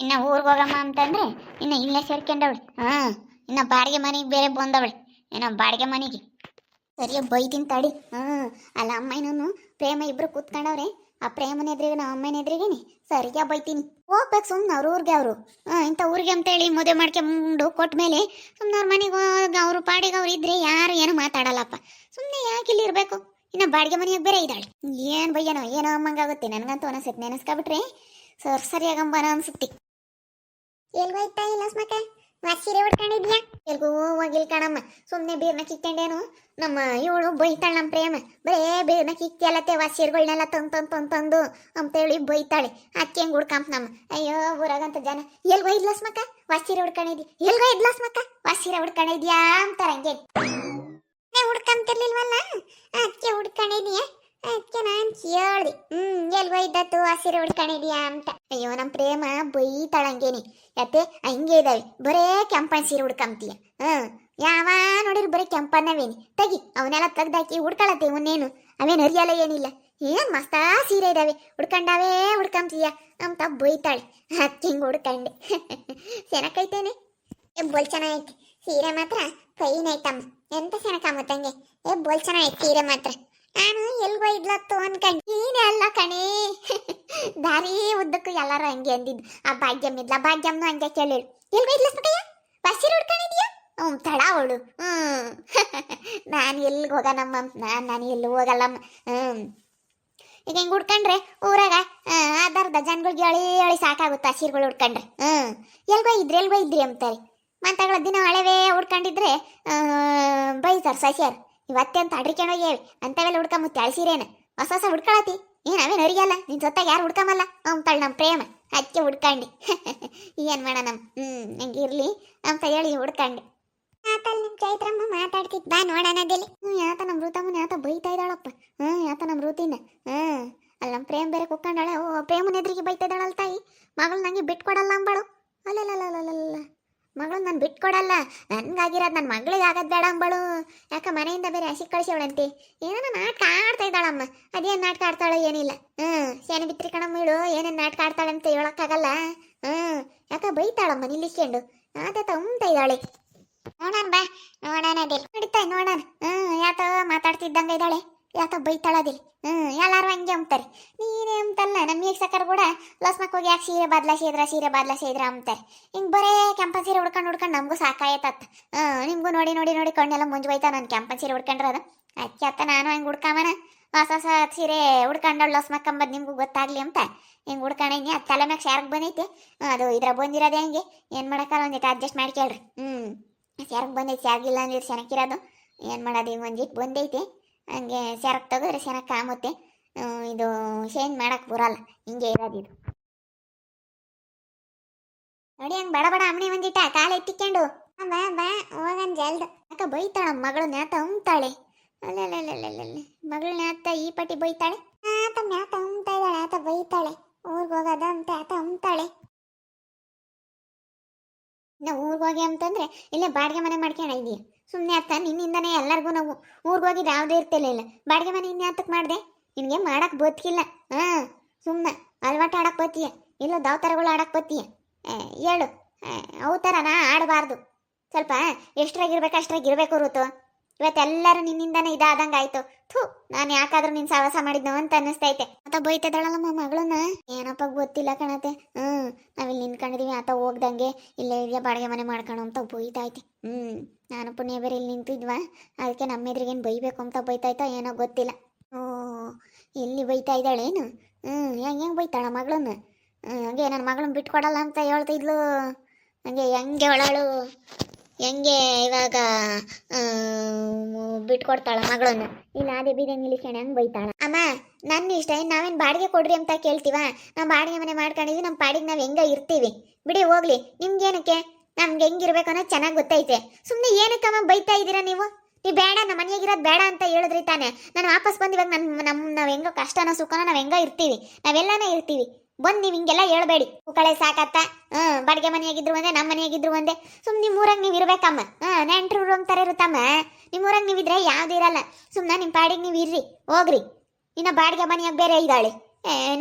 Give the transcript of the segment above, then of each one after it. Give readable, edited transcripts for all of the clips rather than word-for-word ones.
ಇನ್ನ ಊರಿಗೆ ಹೋಗಮ್ಮ ಅಂತಂದ್ರೆ ಇನ್ನ ಇಲ್ಲೇ ಸೇರ್ಕೊಂಡವಳು. ಇನ್ನ ಬಾಡಿಗೆ ಮನೆಗೆ ಬೇರೆ ಬಂದವಳು. ಏನೋ ಬಾಡಿಗೆ ಮನೆಗೆ ಸರಿಯ ಬೈತೀನಿ ತಡಿ. ಅಲ್ಲ ಅಮ್ಮನೂ ಪ್ರೇಮ ಇಬ್ರು ಕೂತ್ಕೊಂಡವ್ರೆ. ಆ ಪ್ರೇಮನ ಎದುರಿಗೆ ನಮ್ಮ ಅಮ್ಮನ ಎದುರಿಗೇನೆ ಸರಿಯ ಬೈತೀನಿ. ಹೋಗ್ಬೇಕು ಸುಮ್ಮನೆ ಅವ್ರ ಊರಿಗೆ ಅವರು. ಇಂಥ ಊರಿಗೆ ಅಂತೇಳಿ ಮದುವೆ ಮಾಡ್ಕೊಂಡು ಕೊಟ್ಮೇಲೆ ಸುಮ್ಮನೆ ಅವ್ರ ಮನೆಗೆ ಹೋಗಿ ಅವ್ರ ಪಾಡಿಗೆ ಅವ್ರು ಇದ್ರೆ ಯಾರು ಏನು ಮಾತಾಡಲ್ಲಪ್ಪ. ಸುಮ್ಮನೆ ಯಾಕೆ ಇಲ್ಲಿ ಇರಬೇಕು. ಇನ್ನು ಬಾಡಿಗೆ ಮನೆಯಾಗ ಬೇರೆ ಇದ್ದಾಳೆ. ಏನು ಬಯ್ಯನೋ ಏನೋ ಅಮ್ಮಂಗಾಗುತ್ತೆ. ನನಗಂತೂ ಅನಿಸುತ್ತೆ ನೆನೆಸ್ಕೊಬಿಟ್ರೆ ಸರಿಯಾಗಂಬನ ಅನ್ಸುತ್ತೆ. ಎಲ್ಗೋಯ್ತಾ ಇಲ್ಲ ಸ್ಮಕ ಸೀರೆ ಉಟ್ಕೊಂಡಿದ್ಯಾ? ಎಲ್ಗೂ ಹೋಗಿಲ್ ಕಣಮ್ಮ. ಸುಮ್ಮನೆ ಬೀರ್ನ ಕಿತ್ಕೊಂಡೇನು ನಮ್ಮ ಇವಳು ಬೈತಾಳೆ. ನಮ್ಮ ಪ್ರೇಮ ಬರೇ ಬೀರ್ನ ಕಿತ್ತಲತ್ತೆ ಸೀರೆಗಳನ್ನೆಲ್ಲ ತಂದು ಅಂತೇಳಿ ಬೈತಾಳೆ. ಅಕ್ಕಿ ಹೆಂಗೆ ಹುಡ್ಕಂಪ ನಮ್ಮ. ಅಯ್ಯೋ ಊರಾಗಂತ ಜನ ಎಲ್ಗೋ ಇದ್ಲ ಸ್ಮಕ ಸೀರೆ ಉಡ್ಕೊಂಡಿದ್ಯಾ? ಎಲ್ಗೋ ಇದ್ಲ ಸ್ಮಕ ಸೀರೆ ಉಡ್ಕೊಂಡಿದ್ಯಾ ಅಂತಾರ. ಹಂಗೆ ಹುಡ್ಕಂತಿರ್ಲಿಲ್ವಲ್ಲ ಅದಕ್ಕೆ ಹುಡ್ಕೊಂಡಿದ್ಯಾ? ಅದಕ್ಕೆ ನಾನು ಕೇಳ್ದೆ ಎಲ್ಗೋ ಇದ್ದತ್ತು ಸೀರೆ ಉಡ್ಕೊಂಡಿದ್ಯಾ ಅಂತ. ಅಯ್ಯೋ ನಮ್ಮ ಪ್ರೇಮ ಬೈತಾಳಂಗೇನಿ. ಯಾಕೆ ಹಂಗೆ ಇದಾವೆ ಬರೇ ಕೆಂಪನ್ ಸೀರೆ ಉಡ್ಕಂತೀಯ. ಯಾವ ನೋಡಿದ್ರು ಬರೀ ಕೆಂಪನ್ನವೇನಿ ತೆಗಿ ಅವನ್ನೆಲ್ಲ ತೆಗ್ದಾಕಿ ಹುಡ್ಕೊಳತ್ತೆ. ಇವನ್ನೇನು ಅವೇನು ಅರಿಯಲ್ಲ ಏನಿಲ್ಲ. ಏನ್ ಮಸ್ತಾ ಸೀರೆ ಇದಾವೆ ಹುಡ್ಕೊಂಡಾವೇ ಹುಡ್ಕಂತೀಯ ಅಂತ ಬೈತಾಳೆ. ಅದಕ್ಕೆ ಹಿಂಗೆ ಹುಡ್ಕಂಡೆ. ಸೆನಕೈತೇನೆ ಬೋಲ್ ಚೆನ್ನಾಗೈತೆ ಸೀರೆ ಮಾತ್ರ ಕೈನ ಐತಮ್ಮ. ಎಂತ ಸೆನಕಮ್ಮತ್ತಂಗೆ ಬೋಲ್ ಚೆನ್ನಾಗೈತೆ ಸೀರೆ ಮಾತ್ರ. ನಾನು ಎಲ್ಗೋ ಇದ್ಲತ್ತು ಅನ್ಕಂಡು ನೀನೇ ಅಲ್ಲ ಕಣೇ. ದಾರಿ ಉದ್ದಕ್ಕೂ ಎಲ್ಲರೂ ಹಂಗೆ ಅಂದಿದ್ದು. ಆ ಭಾಗ್ಯಮ್ ಇದ್ಲ ಭಾಗ್ಯಮ್ನು ಹಂಗೆ ಕೇಳಿಳು. ಎಲ್ಗೋ ಇದ್ಲ ಸ್ಮಕಯ್ಯ ಸೀರೆ ಉಡ್ಕೊಂಡಿದ್ಯಾ? ತಡ ಅವಳು. ನಾನು ಎಲ್ಲಿಗೆ ಹೋಗನಮ್ಮ. ನಾನು ಎಲ್ಲೂ ಹೋಗಲ್ಲಮ್ಮ. ಈಗ ಹಿಂಗೆ ಉಡ್ಕೊಂಡ್ರೆ ಊರಾಗ ಅರ್ಧ ಜನಗಳಿಗೆ ಅಳಿ ಸಾಕಾಗುತ್ತೆ ಆ ಸೀರೆಗಳು ಉಡ್ಕೊಂಡ್ರೆ. ಎಲ್ಗೋ ಇದ್ರಿ ಅಂತಾರೆ. ಮಂತಗಳ ದಿನ ಹಳೆವೇ ಉಡ್ಕೊಂಡಿದ್ರೆ ಬೈತಾರೆ ಸಸ್ಯಾರು. ಇವತ್ತೆ ಅಂತ ಅಡ್ರಿಕೆಣೋಗ್ಯಾವೆ ಅಂತವೆಲ್ಲ ಹುಡ್ಕೊಂಬುತ್ತೆ ಅಳಿಸಿರೇನ ಹೊಸ ಹುಡ್ಕೊಳತಿ. ಏನು ಅವೇನು ಅರಿಯಲ್ಲ ನಿನ್ ಜೊತೆಗೆ ಯಾರು ಹುಡ್ಕೊಂಬಲ್ಲ ಅಂತಾಳೆ ನಮ್ಮ ಪ್ರೇಮ. ಅದಕ್ಕೆ ಹುಡ್ಕಂಡು ಏನು ಮಾಡೋಣ ನಂಗೆ ಇರಲಿ ಅಂತ ಹೇಳಿ ಹುಡ್ಕಂಡು. ಆತಲ್ಲಿ ನಿಮ್ಮ ಚೈತ್ರಮ್ಮ ಮಾತಾಡ್ತಿದ್ದು ಬಾ ನೋಡೋಣ ಅದೇಲಿ. ಯಾತ ನಮ್ಮ ಋತಮ್ಮನ ಯಾತ ಬೈತಾ ಇದ್ದಾಳಪ್ಪ. ಯಾತ ನಮ್ಮ ಋತಿನ ಅಲ್ಲಿ ನಮ್ಮ ಪ್ರೇಮ ಬೇರೆ ಕುತ್ಕೊಂಡಾಳೆ. ಪ್ರೇಮನ ಎದುರಿಗೆ ಬೈತಾ ಇದ್ದಾಳಲ್ಲ ತಾಯಿ. ಮಗಳು ನನಗೆ ಬಿಟ್ಕೊಡಲ್ಲ ಅಂಬಾಳು. ಅಲ್ಲಲ್ಲ ಮಗಳು ನಾನು ಬಿಟ್ಕೊಡಲ್ಲ. ನನ್ಗಾಗಿರೋದು ನನ್ನ ಮಗಳಿಗೆ ಆಗೋದು ಬೇಡ ಅಂಬಳು. ಯಾಕೆ ಮನೆಯಿಂದ ಬೇರೆ ಹಸಿ ಕಳಿಸವಳಂತೆ. ಏನೋ ನಾಟಕ ಆಡ್ತಾ ಇದ್ದಾಳಮ್ಮ. ಅದೇನು ನಾಟಕ ಆಡ್ತಾಳೋ ಏನಿಲ್ಲ. ಸೇನೆ ಬಿತ್ರಿ ಕಣಮ್ಮ ಇಳು ಏನೇನು ನಾಟಕ ಆಡ್ತಾಳಂತ ಹೇಳೋಕ್ಕಾಗಲ್ಲ. ಯಾಕೆ ಬೈತಾಳಮ್ಮ ನಿಲ್ಲಿಸ್ಕೊಂಡು ಆತ ಉಂಟ ಇದ್ದಾಳೆ. ನೋಡೋಣ ಬಾ ನೋಡೋಣ ಅದಿಲ್ಲ ನಡೀತಾ ನೋಡೋಣ. ಯಾತ ಮಾತಾಡ್ತಿದ್ದಂಗೆ ಇದ್ದಾಳೆ. ಯಾತ ಬೈತಾಳದಿಲ್ಲ. ಎಲ್ಲಾರು ಹಂಗೆ ಅಂತಾರೆ. ನೀನೇ ಅಂತಲ್ಲ ನಮ್ಮ ಸಕರ್ ಕೂಡ ಲಸ್ಮಕ್ ಹೋಗಿ ಯಾಕೆ ಸೀರೆ ಬಾದ್ಲಾಸಿದ್ರ ಅಂತಾರೆ. ಹಿಂಗೆ ಬರೇ ಕೆಂಪನ್ ಸೀರೆ ಹುಡ್ಕೊಂಡು ನಮಗೂ ಸಾಕಾಯ್ತತ್ತ. ನಿಮಗೂ ನೋಡಿ ಕಣ್ಣೆಲ್ಲ ಮುಂಜು ಬೈತಾ ನಾನು ಕೆಂಪನ್ ಸೀರೆ ಹುಡ್ಕೊಂಡ್ರೆ ಅದು ಅಚ್ಚಿ ಅತ್ತ ನಾನು ಹಂಗೆ ಹುಡ್ಕಾಮನ ಹೊಸ ಸೀರೆ ಹುಡ್ಕೊಂಡಳು ಲಸ್ಮಕ್ ಅಂಬದು ನಿಮ್ಗೂ ಗೊತ್ತಾಗ್ಲಿ ಅಂತ ಹಿಂಗೆ ಹುಡ್ಕೊಂಡಿ. ಅದು ತಲೆ ಮ್ಯಾಗ ಶಾರ್ಕ್ ಬಂದೈತೆ. ಅದು ಇದ್ರ ಬಂದಿರೋದೇ ಹಂಗೆ ಏನು ಮಾಡೋಕ್ಕಲ್ಲ. ಒಂದಿಟ್ಟು ಅಡ್ಜಸ್ಟ್ ಮಾಡ್ಕೇಳ್ರಿ. ಶಾರ್ಕ್ ಬಂದೈತೆ. ಶಾರ್ಗಿಲ್ಲ ಅಂದ್ರೆ ಸೆನಕಿರೋದು ಏನು ಮಾಡೋದು. ಈಗ ಒಂದಿಟ್ಟು ಬಂದೈತೆ ಹಂಗೆ ಸೆರಕ್ ತೆಗೆದ್ರೆ ಸೆನಕ್ ಕಾಮುತ್ತೆ. ಇದು ಚೇಂಜ್ ಮಾಡಕ್ ಬರಲ್ಲ. ಹಿಂಗೆ ಇರೋದು ಇದು ನೋಡಿ. ಹಂಗೆ ಬಡ ಅಮ್ಮನೆ ಒಂದಿಟ್ಟ ಕಾಲ ಎತ್ತಿಕೊಂಡು ಬಾ ಹೋಗನ್ ಜಲ್ದು. ಯಾಕ ಬೈತಾಳ ಮಗಳು ನ್ಯಾತ ಉಮ್ತಾಳೆ. ಅಲ್ಲ ಮಗಳು ನ್ಯಾತ ಈ ಪಟ್ಟಿ ಬೈತಾಳೆ. ಆತ ನ್ಯಾತ ಉಮ್ತಾ ಇದ್ದಾಳೆ. ಆತ ಬೈತಾಳೆ. ಊರಿಗೆ ಹೋಗೋದ ಅಂತ ಆತ ಉಮ್ತಾಳೆ. ನಾವು ಊರಿಗೆ ಹೋಗಿ ಅಂತಂದ್ರೆ ಇಲ್ಲೇ ಬಾಡಿಗೆ ಮನೆ ಮಾಡ್ಕೊಂಡಿದೀಯ. ಸುಮ್ಮನೆ ಅತ್ತ ನಿನ್ನಿಂದನೇ ಎಲ್ಲರಿಗೂ ನಾವು ಊರಿಗೆ ಹೋಗಿದ್ದು ಯಾವುದೇ ಇರ್ತಿಲ್ಲ. ಬಾಡಿಗೆ ಮನೆ ಇನ್ಯಾತಕ್ಕೆ ಮಾಡಿದೆ? ನಿನಗೆ ಮಾಡಕ್ಕೆ ಬದುಕಿಲ್ಲ. ಸುಮ್ಮನೆ ಅಲ್ವಾಟ ಆಡಕ್ಕೆ ಬತ್ತೀಯ ಇಲ್ಲ ದಾವತರಗಳು ಆಡಕ್ಕೆ ಬತ್ತೀಯ. ಹೇಳು ಅವು ಥರ ನಾ ಆಡಬಾರ್ದು. ಸ್ವಲ್ಪ ಎಷ್ಟ್ರಾಗಿರ್ಬೇಕು ಅಷ್ಟ್ರಾಗಿರ್ಬೇಕು ಋತು. ಇವತ್ತೆಲ್ಲರೂ ನಿನ್ನಿಂದನೇ ಇದಾದಂಗೆ ಆಯ್ತು. ನಾನು ಯಾಕಾದ್ರೂ ನಿನ್ನ ಸಾಹಸ ಮಾಡಿದ್ನೋ ಅಂತ ಅನ್ನಿಸ್ತೈತೆ. ಆತ ಬೈತದಾಳಲ್ಲಮ್ಮ ಮಗಳನ್ನ. ಏನಪ್ಪ ಗೊತ್ತಿಲ್ಲ ಕಣತೆ. ನಾವಿಲ್ಲಿ ನಿಂತ್ಕೊಂಡಿದೀವಿ ಆತ ಹೋಗ್ದಂಗೆ ಇಲ್ಲೇ ಬಾಡಿಗೆ ಮನೆ ಮಾಡ್ಕೊಳು ಅಂತ ಬೈತೈತೆ. ನಾನು ಪುಣ್ಯ ಬೇರೆ ಇಲ್ಲಿ ನಿಂತಿದ್ವಾ ಅದಕ್ಕೆ ನಮ್ಮ ಎದುರಿಗೇನು ಬೈಬೇಕು ಅಂತ ಬೈತಾಯ್ತಾ ಏನೋ ಗೊತ್ತಿಲ್ಲ. ಎಲ್ಲಿ ಬೈತಾ ಇದ್ದಾಳೇನು? ಹೆಂಗೆ ಬೈತಾಳ ಮಗಳನ್ನ? ಹಂಗೆ ನನ್ನ ಮಗಳನ್ನ ಬಿಟ್ಕೊಡಲ್ಲ ಅಂತ ಹೇಳ್ತಿದ್ಲು. ಹೆಂಗೆ ಒಳಳು ಹೆಂಗೆ ಇವಾಗ ಬಿಟ್ಕೊಡ್ತಾಳ ಮಗಳನ್ನ. ಇಲ್ಲ ಅದೇ ಬೀದೆ ನಿಲ್ಲಿಸ್ಕೊಂಡು ಹೆಂಗೆ ಬೈತಾಳ. ಅಮ್ಮ ನನ್ನ ಇಷ್ಟ. ನಾವೇನು ಬಾಡಿಗೆ ಕೊಡ್ರಿ ಅಂತ ಕೇಳ್ತೀವ? ನಾವು ಬಾಡಿಗೆ ಮನೆ ಮಾಡ್ಕೊಂಡಿದ್ವಿ. ನಮ್ಮ ಪಾಡಿಗೆ ನಾವು ಹೆಂಗ ಇರ್ತೀವಿ. ಬಿಡಿ ಹೋಗ್ಲಿ. ನಿಮ್ಗೇನಕ್ಕೆ? ನಮ್ಗೆ ಹೆಂಗಿರ್ಬೇಕು ಅನ್ನೋದು ಚೆನ್ನಾಗಿ ಗೊತ್ತೈತೆ. ಸುಮ್ಮನೆ ಏನಕ್ಕಮ್ಮ ಬೈತಾ ಇದ್ದೀರಾ ನೀವು ಬೇಡ ನಮ್ಮ ಮನೆಯಾಗಿರೋದು ಬೇಡ ಅಂತ ಹೇಳಿದ್ರಿ ತಾನೆ. ನಾನು ವಾಪಸ್ ಬಂದು ಇವಾಗ ನಾವು ಹೆಂಗೋ ಕಷ್ಟನೋ ಸುಖನೋ ನಾವು ಹೆಂಗೋ ಇರ್ತೀವಿ. ನಾವೆಲ್ಲನೇ ಇರ್ತೀವಿ. ಬಂದು ನೀವು ಹಿಂಗೆಲ್ಲ ಹೇಳ್ಬೇಡಿ. ಕಳೆ ಸಾಕತ್ತ. ಬಾಡಿಗೆ ಮನೆಯಾಗಿದ್ರು ಒಂದೇ ನಮ್ಮ ಮನೆಯಾಗಿದ್ರು ಒಂದೇ. ಸುಮ್ಮನೆ ನಿಮ್ಮೂರಾಗ ನೀವು ಇರ್ಬೇಕಮ್ಮ. ನೆಂಟ್ರು ಅಂತಾರೆ ಇರುತ್ತಮ್ಮ. ನಿಮ್ಮೂರಾಗ ನೀವಿದ್ರೆ ಯಾವ್ದು ಇರಲ್ಲ. ಸುಮ್ಮನೆ ನಿಮ್ಮ ಪಾಡಿಗೆ ನೀವು ಇರ್ರಿ ಹೋಗ್ರಿ. ಇನ್ನು ಬಾಡಿಗೆ ಮನೆಯಾಗ ಬೇರೆ ಇದ್ದಾಳೆ.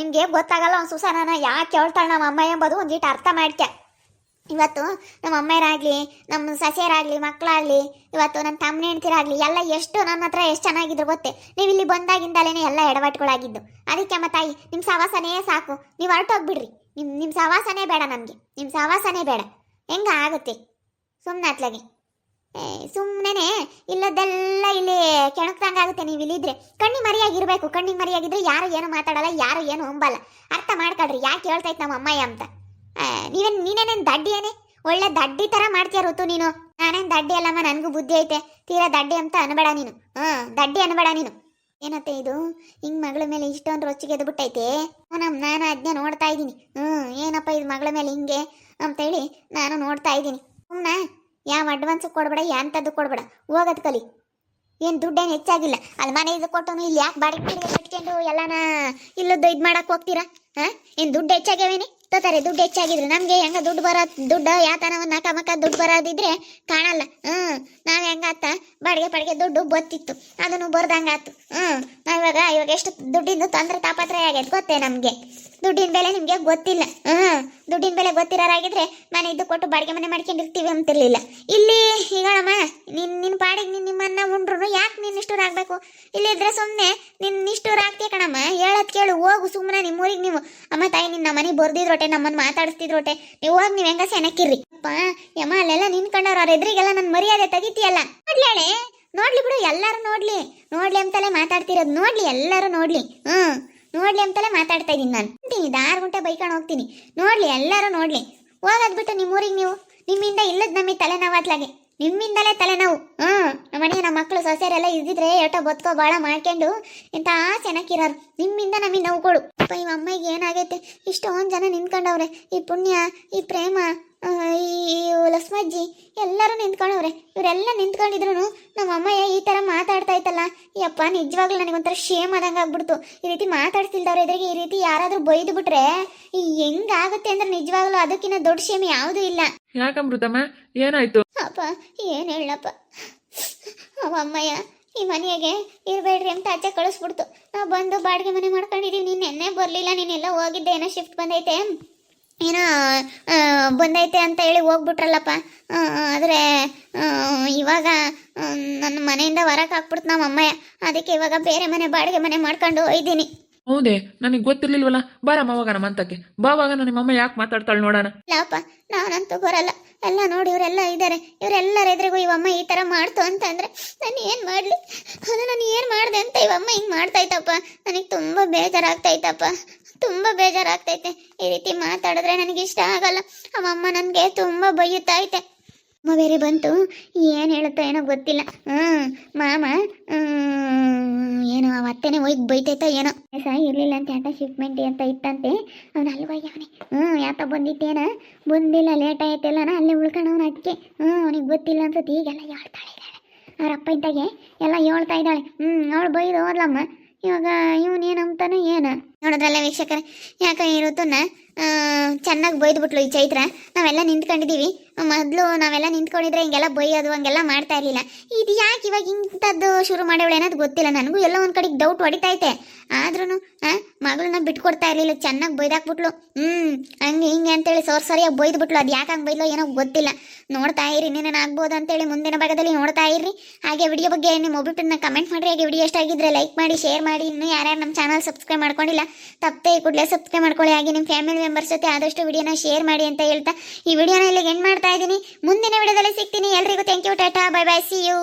ನಿಮ್ಗೆ ಗೊತ್ತಾಗಲ್ಲ ಒಂದು ಸುಸಾನ ಯಾಕೆ ಹೇಳ್ತಾಳೆ ನಮ್ಮ ಅಮ್ಮ ಎಂಬುದು ಒಂದಿಟ್ಟು ಅರ್ಥ ಮಾಡ್ಕೆ. ಇವತ್ತು ನಮ್ಮ ಅಮ್ಮೆಯರಾಗಲಿ, ನಮ್ಮ ಸಸ್ಯರಾಗಲಿ, ಮಕ್ಕಳಾಗಲಿ, ಇವತ್ತು ನನ್ನ ತಮ್ಮನ ಹೆಂಡ್ತಿರಾಗಲಿ ಎಲ್ಲ ಎಷ್ಟು ನನ್ನ ಹತ್ರ ಎಷ್ಟು ಚೆನ್ನಾಗಿದ್ರು ಗೊತ್ತೇ. ನೀವು ಇಲ್ಲಿ ಬಂದಾಗಿಂದಲೇ ಎಲ್ಲ ಎಡವಟ್ಟುಗಳಾಗಿದ್ದು. ಅದಕ್ಕೆ ಅಮ್ಮ ತಾಯಿ, ನಿಮ್ಮ ಸವಾಸನೇ ಸಾಕು, ನೀವು ಹೊರಟೋಗ್ಬಿಡ್ರಿ. ನಿಮ್ಮ ಸವಾಸನೇ ಬೇಡ ನಮಗೆ, ನಿಮ್ಮ ಸವಾಸನೇ ಬೇಡ. ಹೆಂಗ ಆಗುತ್ತೆ ಸುಮ್ಮನೆ ಅತ್ಲಾಗೆ? ಸುಮ್ಮನೆ ಇಲ್ಲದೆಲ್ಲ ಇಲ್ಲಿ ಕೆಣಕ್ದಂಗೆ ಆಗುತ್ತೆ. ನೀವು ಇಲ್ಲಿದ್ರೆ ಕಣ್ಣಿ ಮರಿಯಾಗಿರ್ಬೇಕು. ಕಣ್ಣಿಗೆ ಮರಿಯಾಗಿದ್ರೆ ಯಾರು ಏನು ಮಾತಾಡಲ್ಲ, ಯಾರು ಏನು ಹೊಂಬಲ್ಲ. ಅರ್ಥ ಮಾಡ್ಕೊಳ್ರಿ ಯಾಕೆ ಹೇಳ್ತೈತೆ ನಮ್ಮ ಅಮ್ಮಯ್ಯ ಅಂತ. ನೀನೇನೇನು ದಡ್ಡಿ ಏನೇ ಒಳ್ಳೆ ದಡ್ಡಿ ಥರ ಮಾಡ್ತೀಯ ಋತು ನೀನು. ನಾನೇನು ದಡ್ಡಿ ಅಲ್ಲಮ್ಮ, ನನಗೂ ಬುದ್ಧಿ ಐತೆ. ತೀರಾ ದಡ್ಡಿ ಅಂತ ಅನ್ಬೇಡ ನೀನು. ದಡ್ಡಿ ಅನ್ಬೇಡ ನೀನು. ಏನತ್ತೆ ಇದು ಹಿಂಗೆ ಮಗಳ ಮೇಲೆ ಇಷ್ಟೊಂದು ರೊಚ್ಚಿಗೆ ಎದ್ಬಿಟ್ಟೈತೆ? ನಾನು ಅದನ್ನೇ ನೋಡ್ತಾ ಇದ್ದೀನಿ. ಏನಪ್ಪ ಇದು ಮಗಳ ಮೇಲೆ ಹಿಂಗೆ ಅಂತೇಳಿ ನಾನು ನೋಡ್ತಾ ಇದ್ದೀನಿ. ಸುಮ್ಮನೆ ಯಾವ ಅಡ್ವಾನ್ಸು ಕೊಡ್ಬೇಡ, ಎಂಥದ್ದು ಕೊಡ್ಬೇಡ, ಹೋಗೋದು ಕಲಿ. ಏನು ದುಡ್ಡೇನು ಹೆಚ್ಚಾಗಿಲ್ಲ. ಅಲ್ಲಿ ಮನೆ ಇದು ಕೊಟ್ಟು ಇಲ್ಲಿ ಯಾಕೆ ಬಾಡಿಗೆ ಕಟ್ಕೊಂಡು ಎಲ್ಲನ ಇಲ್ಲದ್ದು ಇದು ಮಾಡಕ್ಕೆ ಹೋಗ್ತೀರಾ? ಏನು ದುಡ್ಡು ಹೆಚ್ಚಾಗ್ಯಾವೇನೆ? ತೋತಾರೆ ದುಡ್ಡು ಹೆಚ್ಚಾಗಿದ್ರೆ ನಮಗೆ ಹೆಂಗ ದುಡ್ಡು ಯಾತನ ಒಂದು ನಕಮಕ ದುಡ್ಡು ಬರೋದಿದ್ರೆ ಕಾಣಲ್ಲ. ನಾವು ಹೆಂಗಾತ ಬಾಡಿಗೆ ದುಡ್ಡು ಬತ್ತಿತ್ತು, ಅದನ್ನು ಬರ್ದಂಗಾತು. ನಾವಿವಾಗ ಎಷ್ಟು ದುಡ್ಡಿಂದು ತೊಂದರೆ ತಾಪತ್ರೆ ಆಗೈತೆ ಗೊತ್ತೇ ನಮಗೆ. ದುಡ್ಡಿನ ಬೆಲೆ ನಿಮಗೆ ಗೊತ್ತಿಲ್ಲ. ದುಡ್ಡಿನ ಬೆಲೆ ಗೊತ್ತಿರೋರಾಗಿದ್ರೆ ಮನೆ ಇದ್ದು ಕೊಟ್ಟು ಬಾಡಿಗೆ ಮನೆ ಮಾಡ್ಕೊಂಡಿರ್ತೀವಿ ಅಂತಿರ್ಲಿಲ್ಲ. ಇಲ್ಲಿ ಈಗಳಮ್ಮ ನಿನ್ನ ಪಾಡಿಗೆ ನಿಮ್ಮನ್ನ ಉಂಡ್ರು ಯಾಕೆ ನೀನು ಇಷ್ಟೂರಾಗಬೇಕು? ಇಲ್ಲಿದ್ರೆ ಸುಮ್ಮನೆ ನಿನ್ನ ಇಷ್ಟೂರಾಗ್ತೀಯ ಕಣಮ್ಮ. ಹೇಳೋದು ಕೇಳು, ಹೋಗು ಸುಮ್ಮನೆ ನಿಮ್ಮೂರಿಗೆ ನೀವು. ಅಮ್ಮ ತಾಯಿ ನಿನ್ನ ಮನೆಗೆ ಬರ್ದಿದ್ರೋಟೆ, ನಮ್ಮನ್ನು ಮಾತಾಡಿಸ್ತಿದ್ರೋಟೆ, ನೀವು ಹೋಗಿ ನೀವು ಹೆಂಗ ಸೆನಕ್ಕಿರ್ರಿ ಅಪ್ಪ. ಯಮ್ಮ ಅಲ್ಲೆಲ್ಲ ನಿನ್ಕೊಂಡವ್ರು ಅವ್ರ ಎದುರಿಗೆಲ್ಲ ನನ್ನ ಮರ್ಯಾದೆ ತೆಗಿತೀಯಲ್ಲ. ನೋಡ್ಲಿ ನೋಡ್ಲಿ ಬಿಡು, ಎಲ್ಲರೂ ನೋಡ್ಲಿ ಅಂತಲೇ ಮಾತಾಡ್ತಿರೋದು. ನೋಡ್ಲಿ ಎಲ್ಲರೂ ನೋಡ್ಲಿ. ನೋಡ್ಲಿ ಅಂತಲೇ ಮಾತಾಡ್ತಾ ಇದ್ದೀನಿ ನಾನು. ಅಂತೀನಿ 6 ಗಂಟೆ ಬೈಕೊಂಡು ಹೋಗ್ತೀನಿ. ನೋಡ್ಲಿ ಎಲ್ಲರೂ ನೋಡ್ಲಿ. ಹೋಗೋದು ಬಿಟ್ಟು ನಿಮ್ಮೂರಿಗೆ ನೀವು ನಿಮ್ಮಿಂದ ಇಲ್ಲದ ನಮಗೆ ತಲೆನೋವು ಅತ್ಲಾಗೆ. ನಿಮ್ಮಿಂದಲೇ ತಲೆನೋವು. ನಮ್ಮ ಮನೆಗೆ ನಮ್ಮ ಮಕ್ಕಳು ಸೊಸೆಯರೆಲ್ಲ ಇದ್ದಿದ್ರೆ ಏಟೋ ಬದುಕೋ ಭಾಳ ಮಾಡ್ಕೊಂಡು ಇಂಥ ಚೆನ್ನಾಗಿರೋರು. ನಿಮ್ಮಿಂದ ನಮಗೆ ನೋವುಗಳು. ಅಪ್ಪ ಈ ಅಮ್ಮಗೆ ಏನಾಗೈತೆ? ಇಷ್ಟೊಂದು ಜನ ನಿಂತ್ಕೊಂಡವ್ರೆ. ಈ ಪುಣ್ಯ, ಈ ಪ್ರೇಮ, ಈ ಲಕ್ಷ್ಮಜ್ಜಿ ಎಲ್ಲರೂ ನಿಂತ್ಕೊಂಡವ್ರೆ. ಇವರೆಲ್ಲ ನಿಂತ್ಕೊಂಡಿದ್ರು ನಮ್ಮ ಅಮ್ಮಯ್ಯ ಈ ಥರ ಮಾತಾಡ್ತಾ ಇತ್ತಲ್ಲ, ಯಪ್ಪ ನಿಜವಾಗ್ಲೂ ನನಗೊಂಥರ ಶೇಮ್ ಆದಂಗೆ ಆಗ್ಬಿಡ್ತು. ಈ ರೀತಿ ಮಾತಾಡ್ತಿಲ್ದವ್ರ ಎದುರಿಗೆ ಈ ರೀತಿ ಯಾರಾದರೂ ಬೈದು ಬಿಟ್ರೆ ಹೆಂಗಾಗುತ್ತೆ ಅಂದ್ರೆ ನಿಜವಾಗ್ಲೂ ಅದಕ್ಕಿಂತ ದೊಡ್ಡ ಶೇಮ್ ಯಾವುದೂ ಇಲ್ಲ. ಯಾಕಮೃತಮ್ಮ ಏನಾಯ್ತು? ಅಪ್ಪ ಏನು ಹೇಳಪ್ಪ, ಅವ ಅಮ್ಮಯ್ಯ ಈ ಮನೆಯಾಗೆ ಇರಬೇಡ್ರಿ ಅಂತ ಆಚೆ ಕಳಿಸ್ಬಿಡ್ತು. ನಾವು ಬಂದು ಬಾಡಿಗೆ ಮನೆ ಮಾಡ್ಕೊಂಡಿದ್ದೀವಿ. ನೀನು ಎನ್ನೇ ಬರಲಿಲ್ಲ, ನೀನೆಲ್ಲ ಹೋಗಿದ್ದೆ, ಏನೋ ಶಿಫ್ಟ್ ಬಂದೈತೆ ಏನೋ ಬಂದೈತೆ ಅಂತ ಹೇಳಿ ಹೋಗ್ಬಿಟ್ರಲ್ಲಪ್ಪ. ಆದರೆ ಇವಾಗ ನನ್ನ ಮನೆಯಿಂದ ಹೊರಗೆ ಹಾಕ್ಬಿಡ್ತು ನಮ್ಮ ಅಮ್ಮಯ್ಯ. ಅದಕ್ಕೆ ಇವಾಗ ಬೇರೆ ಮನೆ ಬಾಡಿಗೆ ಮನೆ ಮಾಡ್ಕೊಂಡು ಹೋಯ್ತೀನಿ. ಹೌದೇ? ನನಗೆ ಗೊತ್ತಿರ್ಲಿಲ್ವಲ್ಲ. ಬಾರಮ್ಮ ಹೋಗೋಣ ಮಂತಕ್ಕೆ. ಬಾವಾಗ ನಿಮ್ಮಮ್ಮ ಯಾಕೆ ಮಾತಾಡ್ತಾಳೆ ನೋಡೋಣ. ಇಲ್ಲಪ್ಪ ನಾನಂತೂ ಬರಲ್ಲ. ಎಲ್ಲ ನೋಡಿ ಇವರೆಲ್ಲ ಇದ್ದಾರೆ, ಇವರೆಲ್ಲರ ಎದುರಿಗೂ ಇವಮ್ಮ ಈ ಥರ ಮಾಡ್ತು ಅಂತಂದರೆ ನಾನು ಏನು ಮಾಡಲಿ? ಅದು ನಾನು ಏನು ಮಾಡಿದೆ ಅಂತ ಇವಮ್ಮ ಹಿಂಗೆ ಮಾಡ್ತಾಯ್ತಪ್ಪ. ನನಗೆ ತುಂಬ ಬೇಜಾರಾಗ್ತಾಯ್ತಪ್ಪ, ತುಂಬ ಬೇಜಾರಾಗ್ತೈತೆ. ಈ ರೀತಿ ಮಾತಾಡಿದ್ರೆ ನನಗೆ ಇಷ್ಟ ಆಗಲ್ಲ. ಅವಮ್ಮ ನನಗೆ ತುಂಬ ಬೈಯುತ್ತೈತೆ. ಅಮ್ಮ ಬೇರೆ ಬಂತು, ಏನು ಹೇಳುತ್ತೋ ಏನೋ ಗೊತ್ತಿಲ್ಲ. ಮಾಮ ಏನೋ ಅತ್ತೇನೆ ಹೋಗಿ ಬೈತೈತೋ ಏನೋ. ಇರಲಿಲ್ಲ ಅಂತ ಯಾತ ಶಿಫ್ಟ್ಮೆಂಟ್ ಅಂತ ಇತ್ತಂತೆ. ಅವನು ಅಲ್ವಾಗ್ಯವನೇ. ಯಾತ ಬಂದಿತ್ತೇನ? ಬಂದಿಲ್ಲ, ಲೇಟ್ ಆಯ್ತಲ್ಲನ ಅಲ್ಲೇ ಉಳ್ಕೊಂಡವನು. ಅದಕ್ಕೆ ಅವನಿಗೆ ಗೊತ್ತಿಲ್ಲ ಅನ್ಸುತ್ತೆ. ಈಗೆಲ್ಲ ಹೇಳ್ತಾಳೆ ಇದ್ದಾಳೆ, ಅವ್ರ ಅಪ್ಪ ಇಂತಾಗೆ ಎಲ್ಲ ಹೇಳ್ತಾ ಇದ್ದಾಳೆ. ಅವಳು ಬೈದು ಹೋದ್ಲಮ್ಮ. ಇವಾಗ ಇವನೇನಂತಾನೆ ಏನು ನೋಡೋದ್ರಲ್ಲ ವೀಕ್ಷಕರೇ. ಯಾಕೆ ಇರುತ್ತನ್ನ ಚೆನ್ನಾಗಿ ಬೈದ್ಬಿಟ್ಲು ಈ ಚೈತ್ರ. ನಾವೆಲ್ಲ ನಿಂತ್ಕೊಂಡಿದ್ದೀವಿ. ಮೊದಲು ನಾವೆಲ್ಲ ನಿಂತ್ಕೊಂಡಿದ್ರೆ ಹಿಂಗೆಲ್ಲ ಬೈಯೋದು ಹಂಗೆಲ್ಲ ಮಾಡ್ತಾ ಇರಲಿಲ್ಲ. ಇದು ಯಾಕೆ ಇವಾಗ ಇಂಥದ್ದು ಶುರು ಮಾಡವಳೆ ಅನ್ನೋದು ಗೊತ್ತಿಲ್ಲ. ನನಗೂ ಎಲ್ಲ ಒಂದು ಕಡೆಗೆ ಡೌಟ್ ಹೊಡಿತೈತೆ. ಆದ್ರೂ ಮಗಳನ್ನ ಬಿಟ್ಕೊಡ್ತಾ ಇರಲಿಲ್ಲ. ಚೆನ್ನಾಗಿ ಬೈದಾಕ್ಬಿಟ್ಲು. ಹಂಗೆ ಹಿಂಗೆ ಅಂತೇಳಿ ಸರಿಯಾಗಿ ಬೈದ್ಬಿಟ್ಲು. ಅದು ಯಾಕೆ ಹಂಗೆ ಬೈದ್ಲೋ ಏನೋ ಗೊತ್ತಿಲ್ಲ. ನೋಡ್ತಾ ಇರಿ, ಇನ್ನೇನು ಆಗ್ಬೋದು ಅಂತೇಳಿ ಮುಂದಿನ ಭಾಗದಲ್ಲಿ ನೋಡ್ತಾ ಇರ್ರಿ. ಹಾಗೆ ವಿಡಿಯೋ ಬಗ್ಗೆ ನಿಮ್ಮ ಒಬ್ಬಿಟ್ಟನ್ನ ಕಮೆಂಟ್ ಮಾಡಿರಿ. ಹಾಗೆ ವಿಡಿಯೋ ಎಷ್ಟಾಗಿದ್ರೆ ಲೈಕ್ ಮಾಡಿ, ಶೇರ್ ಮಾಡಿ. ಇನ್ನೂ ಯಾರ್ಯಾರು ನಮ್ಮ ಚಾನಲ್ ಸಬ್ಸ್ಕ್ರೈಬ್ ಮಾಡ್ಕೊಂಡಿಲ್ಲ ತಪ್ಪದೆ ಕೂಡಲೇ ಸಬ್ಸ್ಕ್ರೈಬ್ ಮಾಡ್ಕೊಳ್ಳಿ. ಹಾಗೆ ನಿಮ್ಮ ಫ್ಯಾಮಿಲಿ ಮೆಂಬರ್ಸ್ ಜೊತೆ ಆದಷ್ಟು ವಿಡಿಯೋನ ಶೇರ್ ಮಾಡಿ ಅಂತ ಹೇಳ್ತಾ ಈ ವಿಡಿಯೋನ ಇಲ್ಲಿಗೆ ಎಂಡ್ ಮಾಡ್ತಾ ಇದ್ದೀನಿ. ಮುಂದಿನ ವಿಡಿಯೋದಲ್ಲಿ ಸಿಗ್ತೀನಿ. ಎಲ್ರಿಗೂ thank you, tata, bye bye, see you.